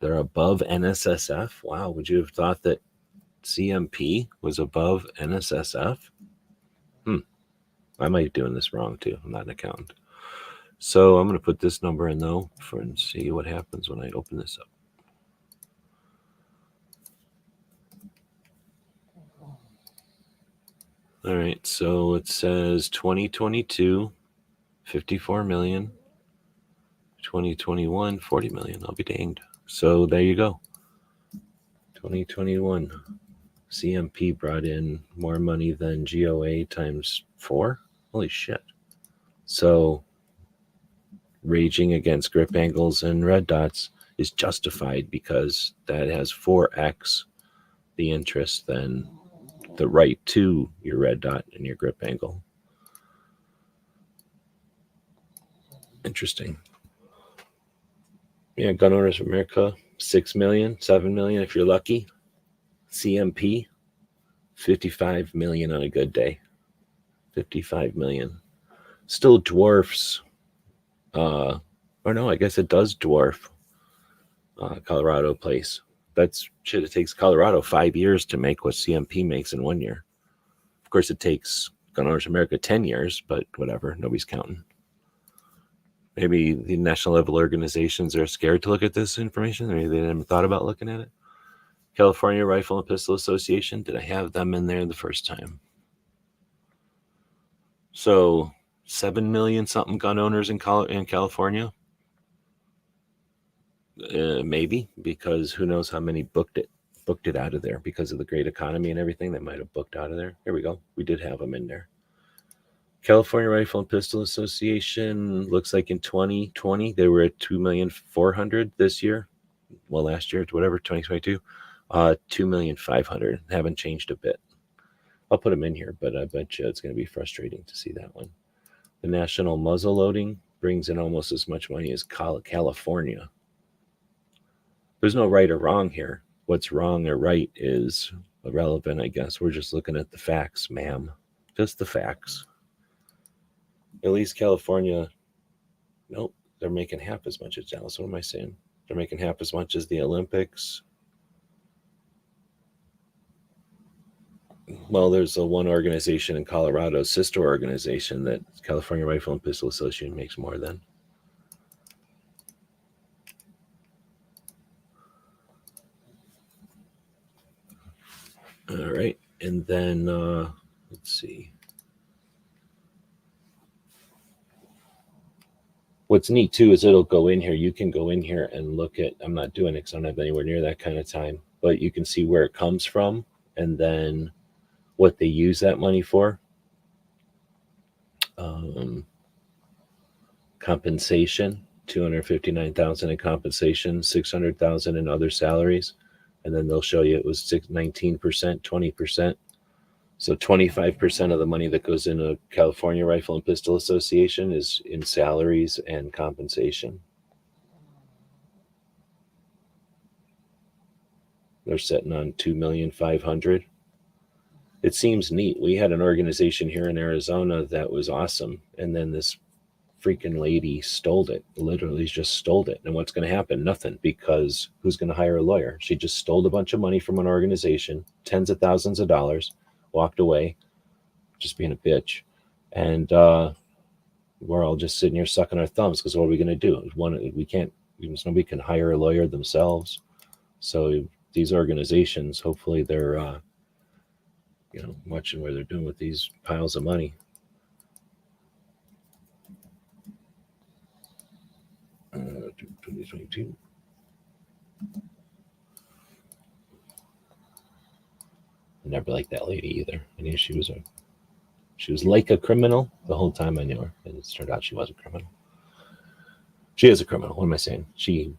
above NSSF. Wow, would you have thought that CMP was above NSSF? I might be doing this wrong too. I'm not an accountant. So I'm going to put this number in though and see what happens when I open this up. All right, so it says 2022, 54 million. 2021, 40 million. I'll be danged. So there you go. 2021. CMP brought in more money than GOA times 4. Holy shit. So raging against grip angles and red dots is justified because that has 4x the interest than the right to your red dot and your grip angle. Interesting. Yeah, Gun Owners of America, 6 million, 7 million if you're lucky. CMP, 55 million on a good day. 55 million. Still dwarfs, or no, I guess it does dwarf Colorado Place. That's shit. It takes Colorado 5 years to make what CMP makes in 1 year. Of course, it takes Gun Owners of America 10 years, but whatever. Nobody's counting. Maybe the national level organizations are scared to look at this information. Maybe they haven't thought about looking at it. California Rifle and Pistol Association. Did I have them in there the first time? So 7 million something gun owners in California. Maybe, because who knows how many booked it out of there because of the great economy and everything. They might have booked out of there. Here we go. We did have them in there. California Rifle and Pistol Association looks like in 2020 they were at 2,400,000 this year. Well, last year, whatever, 2022, 2,500,000. Haven't changed a bit. I'll put them in here, but I bet you it's going to be frustrating to see that one. The National Muzzle Loading brings in almost as much money as California. There's no right or wrong here. What's wrong or right is irrelevant, I guess. We're just looking at the facts, ma'am. Just the facts. At least California, nope, they're making half as much as Dallas. What am I saying? They're making half as much as the Olympics. Well, there's a one organization in Colorado, sister organization, that California Rifle and Pistol Association makes more than. All right, and then let's see. What's neat too is it'll go in here. You can go in here and look at, I'm not doing it because I don't have anywhere near that kind of time, but you can see where it comes from and then what they use that money for. Um, Compensation, 259,000 in compensation, 600,000 in other salaries, and then they'll show you it was 19%, 20%. So 25% of the money that goes into California Rifle and Pistol Association is in salaries and compensation. They're sitting on 2,500,000. It seems neat. We had an organization here in Arizona that was awesome, and then this freaking lady stole it. Literally just stole it. And what's going to happen? Nothing, because who's going to hire a lawyer? She just stole a bunch of money from an organization, tens of thousands of dollars, walked away, just being a bitch. And we're all just sitting here sucking our thumbs because what are we going to do? We can't, nobody can hire a lawyer themselves. So these organizations, hopefully they're, watching what they're doing with these piles of money. Uh, 2022. I never liked that lady either. I knew she was like a criminal the whole time I knew her, and it turned out she was a criminal. She is a criminal. What am I saying? She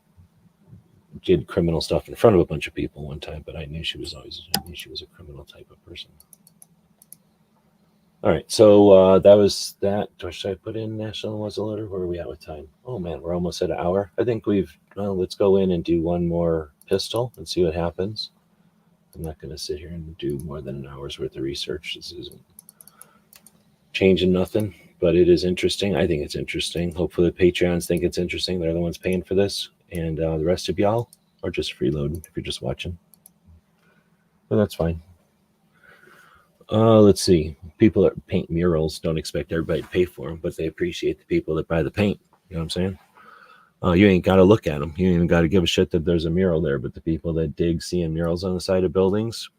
did criminal stuff in front of a bunch of people one time, but I knew she was a criminal type of person. All right, so that was that. Should I put in national muzzle loader? Where are we at with time? Oh man, we're almost at an hour. I think let's go in and do one more pistol and see what happens. I'm not going to sit here and do more than an hour's worth of research. This isn't changing nothing, but it is interesting. I think it's interesting. Hopefully the Patreons think it's interesting. They're the ones paying for this. And the rest of y'all are just freeloading if you're just watching. But that's fine. Let's see. People that paint murals don't expect everybody to pay for them, but they appreciate the people that buy the paint. You know what I'm saying? You ain't got to look at them. You ain't even got to give a shit that there's a mural there. But the people that dig seeing murals on the side of buildings,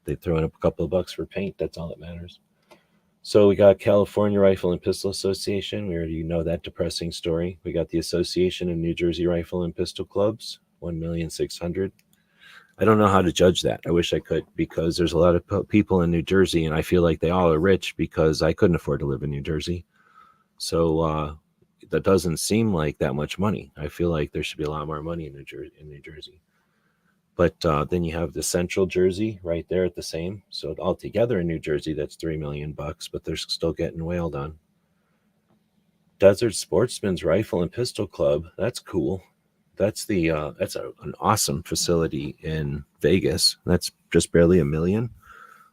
they throw in a couple of bucks for paint. That's all that matters. So we got California Rifle and Pistol Association. We already know that depressing story. We got the Association of New Jersey Rifle and Pistol Clubs, 1,600,000. I don't know how to judge that. I wish I could, because there's a lot of people in New Jersey, and I feel like they all are rich because I couldn't afford to live in New Jersey. So that doesn't seem like that much money. I feel like there should be a lot more money in New Jersey. But then you have the Central Jersey right there at the same. So altogether in New Jersey, that's $3 million, but they're still getting wailed on. Desert Sportsman's Rifle and Pistol Club. That's cool. That's an awesome facility in Vegas. That's just barely $1 million.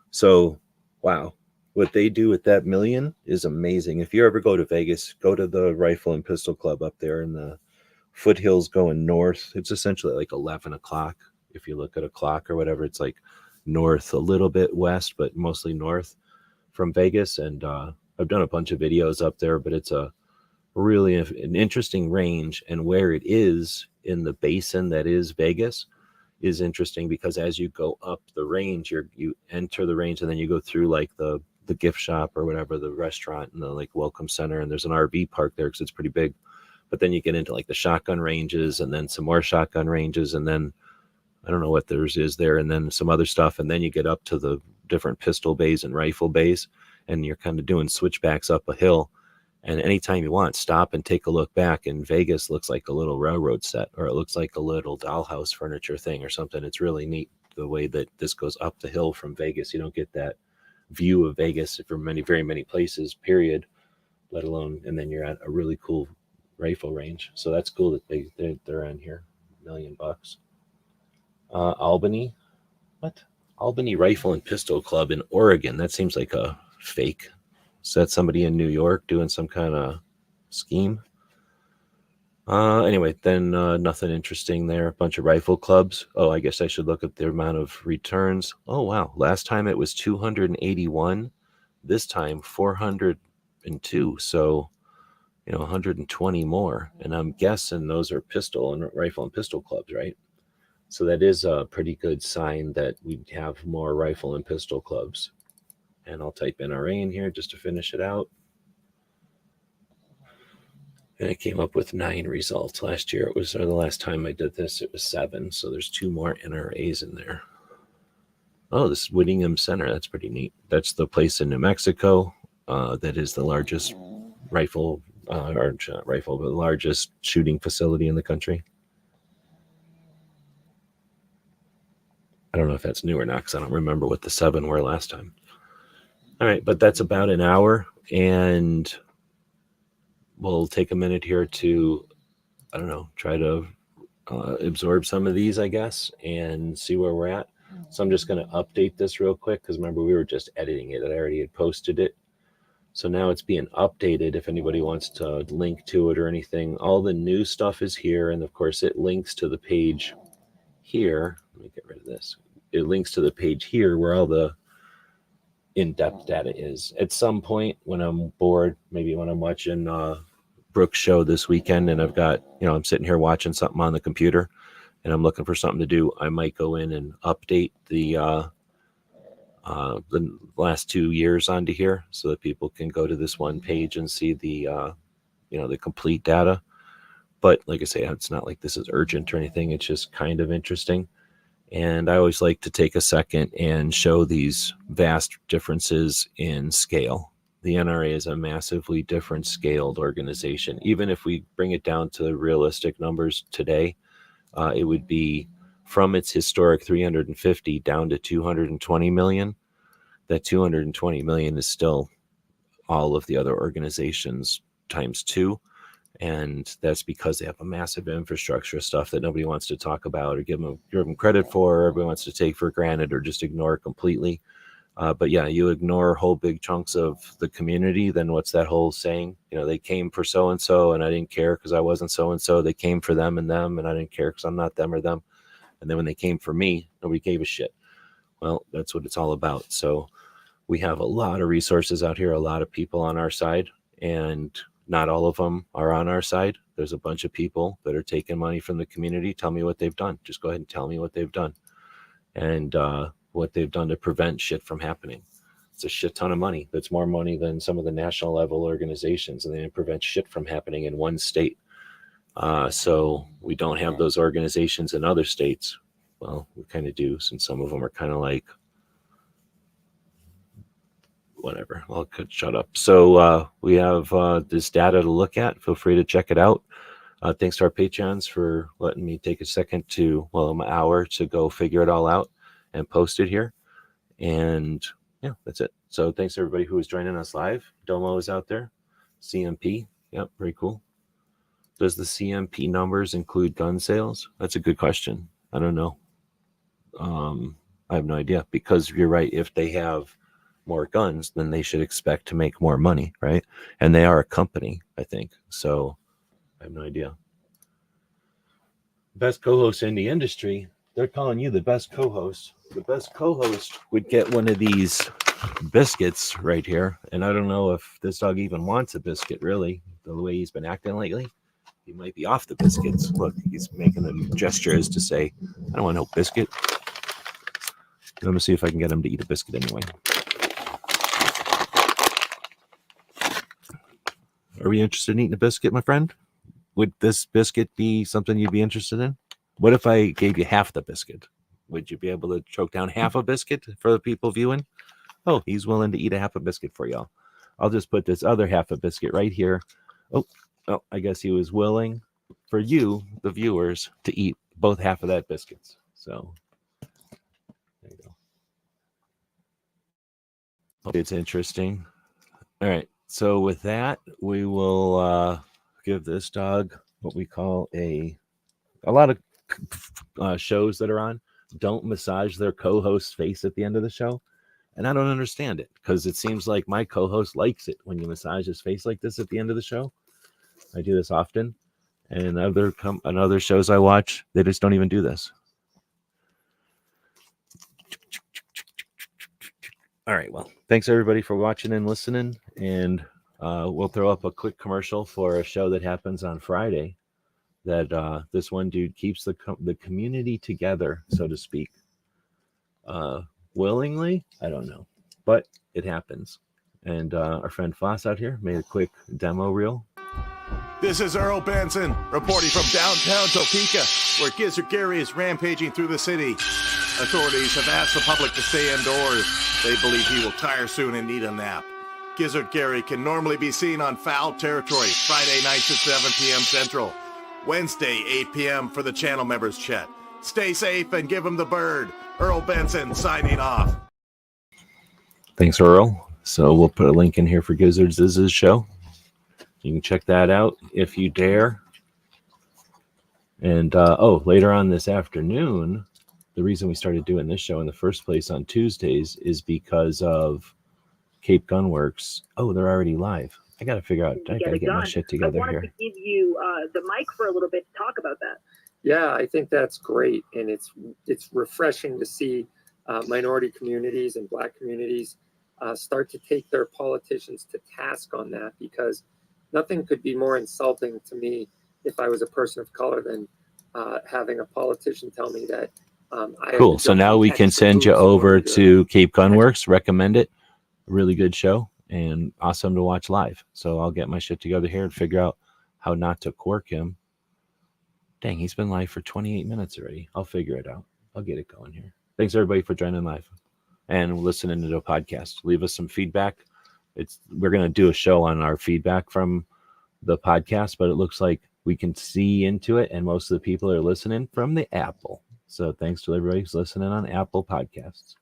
So, wow. What they do with that $1 million is amazing. If you ever go to Vegas, go to the Rifle and Pistol Club up there in the foothills going north. It's essentially like 11 o'clock. If you look at a clock or whatever, it's like north, a little bit west, but mostly north from Vegas. And I've done a bunch of videos up there, but it's a really an interesting range. And where it is in the basin that is Vegas is interesting, because as you go up the range, you enter the range and then you go through like the gift shop or whatever, the restaurant and the like welcome center. And there's an RV park there because it's pretty big. But then you get into like the shotgun ranges and then some more shotgun ranges. And then I don't know what theirs is there, and then some other stuff. And then you get up to the different pistol bays and rifle bays, and you're kind of doing switchbacks up a hill. And anytime you want, stop and take a look back. And Vegas looks like a little railroad set, or it looks like a little dollhouse furniture thing or something. It's really neat the way that this goes up the hill from Vegas. You don't get that view of Vegas from very many places, period, let alone, and then you're at a really cool rifle range. So that's cool that they're on here. $1 million. Albany. What? Albany Rifle and Pistol Club in Oregon. That seems like a fake. Is that somebody in New York doing some kind of scheme? Anyway, then nothing interesting there. A bunch of rifle clubs. Oh, I guess I should look at the amount of returns. Oh, wow. Last time it was 281. This time 402. So, 120 more. And I'm guessing those are pistol and rifle and pistol clubs, right? So that is a pretty good sign that we have more rifle and pistol clubs. And I'll type NRA in here just to finish it out. And I came up with 9 results. Last year it was, or the last time I did this, it was 7. So there's 2 more NRAs in there. Oh, this is Whittingham Center. That's pretty neat. That's the place in New Mexico that is the largest rifle, or not rifle, but the largest shooting facility in the country. I don't know if that's new or not because I don't remember what the 7 were last time. All right, but that's about an hour, and we'll take a minute here to, I don't know, try to absorb some of these, I guess, and see where we're at. So I'm just going to update this real quick because remember we were just editing it. I already had posted it. So now it's being updated if anybody wants to link to it or anything. All the new stuff is here, and of course it links to the page here. Let me get rid of this. It links to the page here where all the in-depth data is. At some point when I'm bored, maybe when I'm watching Brooke's show this weekend and I've got, I'm sitting here watching something on the computer and I'm looking for something to do, I might go in and update the last 2 years onto here so that people can go to this one page and see the the complete data. But like I say, it's not like this is urgent or anything. It's just kind of interesting. And I always like to take a second and show these vast differences in scale. The NRA is a massively different scaled organization. Even if we bring it down to realistic numbers today, it would be from its historic 350 down to 220 million. That 220 million is still all of the other organizations times 2. And that's because they have a massive infrastructure of stuff that nobody wants to talk about or give them credit for, or everybody wants to take for granted or just ignore completely. But yeah, you ignore whole big chunks of the community, then what's that whole saying? They came for so-and-so and I didn't care because I wasn't so-and-so. They came for them and I didn't care because I'm not them or them. And then when they came for me, nobody gave a shit. Well, that's what it's all about. So we have a lot of resources out here, a lot of people on our side, and not all of them are on our side. There's a bunch of people that are taking money from the community. Tell me what they've done. Just go ahead and tell me what they've done and what they've done to prevent shit from happening. It's a shit ton of money. That's more money than some of the national level organizations, and they didn't prevent shit from happening in one state. So we don't have those organizations in other states. Well, we kind of do, since some of them are kind of like, whatever. I'll shut up. So we have this data to look at. Feel free to check it out. Thanks to our Patreons for letting me take a second an hour to go figure it all out and post it here. And yeah, that's it. So thanks to everybody who is joining us live. Domo is out there. CMP. Yep, very cool. Does the CMP numbers include gun sales? That's a good question. I don't know. I have no idea, because you're right. If they have more guns, then they should expect to make more money, right? And they are a company, I think. So I have no idea. Best co-host in the industry. They're calling you the best co-host. The best co-host would get one of these biscuits right here. And I don't know if this dog even wants a biscuit, really. The way he's been acting lately, he might be off the biscuits. Look, he's making a gesture as to say, I don't want no biscuit. I'm going to see if I can get him to eat a biscuit anyway. Are we interested in eating a biscuit, my friend? Would this biscuit be something you'd be interested in? What if I gave you half the biscuit? Would you be able to choke down half a biscuit for the people viewing? Oh, he's willing to eat a half a biscuit for y'all. I'll just put this other half a biscuit right here. Oh, I guess he was willing for you, the viewers, to eat both half of that biscuits. So there you go. Hope it's interesting. All right. So with that, we will give this dog what we call a lot of shows that are on don't massage their co-host's face at the end of the show. And I don't understand it, because it seems like my co-host likes it when you massage his face like this at the end of the show. I do this often. And other shows I watch, they just don't even do this. All right. Well, thanks everybody for watching and listening. And we'll throw up a quick commercial for a show that happens on Friday that this one dude keeps the community together, so to speak. Willingly, I don't know, but it happens. And our friend Foss out here made a quick demo reel. This is Earl Benson reporting from downtown Topeka, where Gizzard Gary is rampaging through the city. Authorities have asked the public to stay indoors. They believe he will tire soon and need a nap. Gizzard Gary can normally be seen on Foul Territory Friday nights at 7 p.m. Central, Wednesday 8 p.m. for the channel members chat. Stay safe and give him the bird. Earl Benson signing off. Thanks, Earl. So we'll put a link in here for Gizzard's show. You can check that out if you dare. And later on this afternoon, the reason we started doing this show in the first place on Tuesdays is because of Cape Gunworks. Oh, they're already live. I got to figure out. I got to get my shit together here. I wanted to give you the mic for a little bit to talk about that. Yeah, I think that's great, and it's refreshing to see minority communities and Black communities start to take their politicians to task on that, because nothing could be more insulting to me if I was a person of color than having a politician tell me that. Cool. So now we can send you over to Cape Gunworks. Recommend it. Really good show and awesome to watch live. So I'll get my shit together here and figure out how not to cork him. Dang, he's been live for 28 minutes already. I'll figure it out. I'll get it going here. Thanks everybody for joining live and listening to the podcast. Leave us some feedback. We're going to do a show on our feedback from the podcast, but it looks like we can see into it, and most of the people are listening from the Apple. So thanks to everybody who's listening on Apple Podcasts.